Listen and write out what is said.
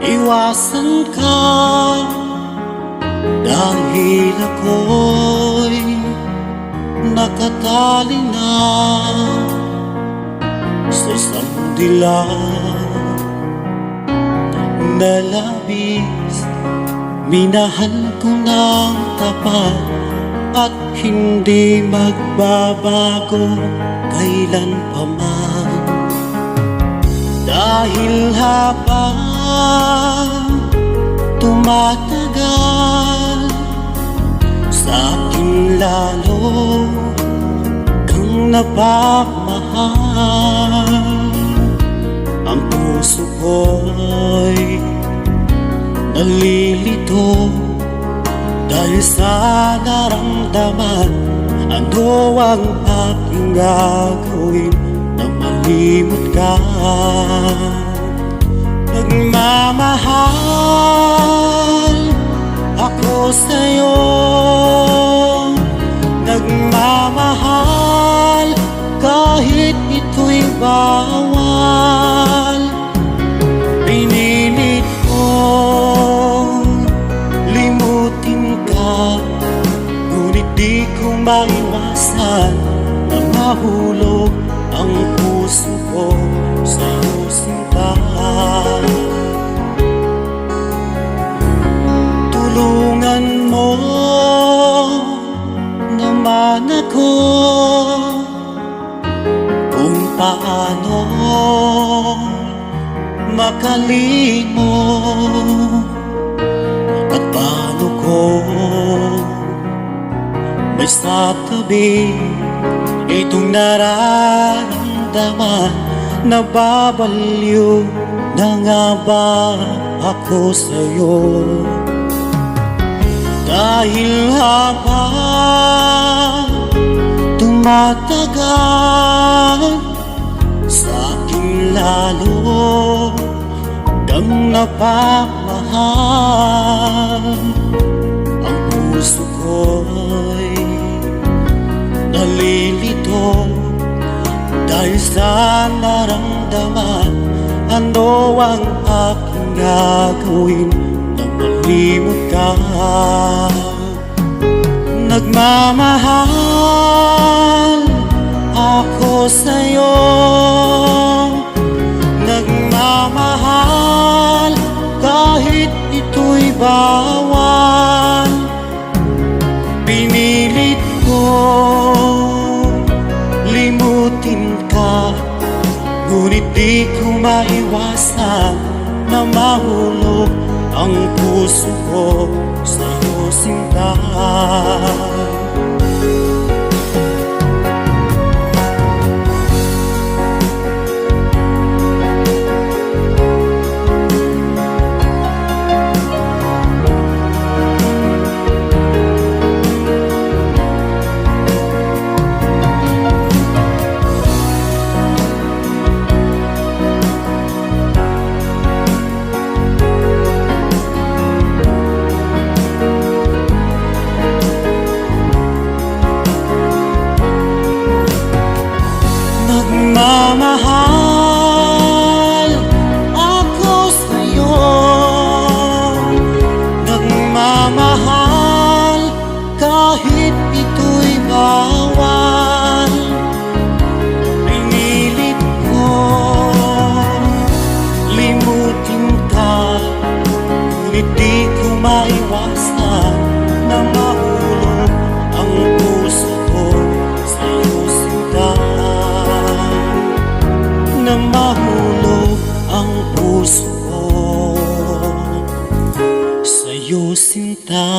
Iwasan ka dahil ako'y nakatali na sa isang dilag na labis. Minahal ko ng tapat at hindi magbabago kailan pa man. Dahil habang tumatagal, sa akin lalo kang napamahal. Ang puso ko'y nalilito dahil sa naramdaman. Ano ang aking gagawin na malimot ka? Nagmamahal ako sa'yo, nagmamahal kahit ito'y bawal. Pinilit kong limutin ka, ngunit di ko maiwasan na mahulog ang puso ko sa'yo, sinta. Tulungan mo naman ako kung paano makalimot at paano ko may sa tabi itong nararamdaman. Nababaliw na nga ba ako sa'yo? Dahil habang tumatagal, sa akin lalo kang napamahal. Ang puso ko'y nalilito dahil sa naramdaman. Ano ang aking gagawin na malimot ka? Nagmamahal ako sa'yo, nagmamahal kahit ito'y bawal. Pinilit ko limutin ka, ngunit di ko maiwasan na mahulog ang puso ko sa'yo, sinta. Nagmamahal ako sa'yo, nagmamahal kahit ito'y bawal. Pinilit ko limutin ka, ngunit di ko maiwasan na mahulog ang puso ko sa'yo, sinta. Na mahulog ang puso ko sa'yo, sinta.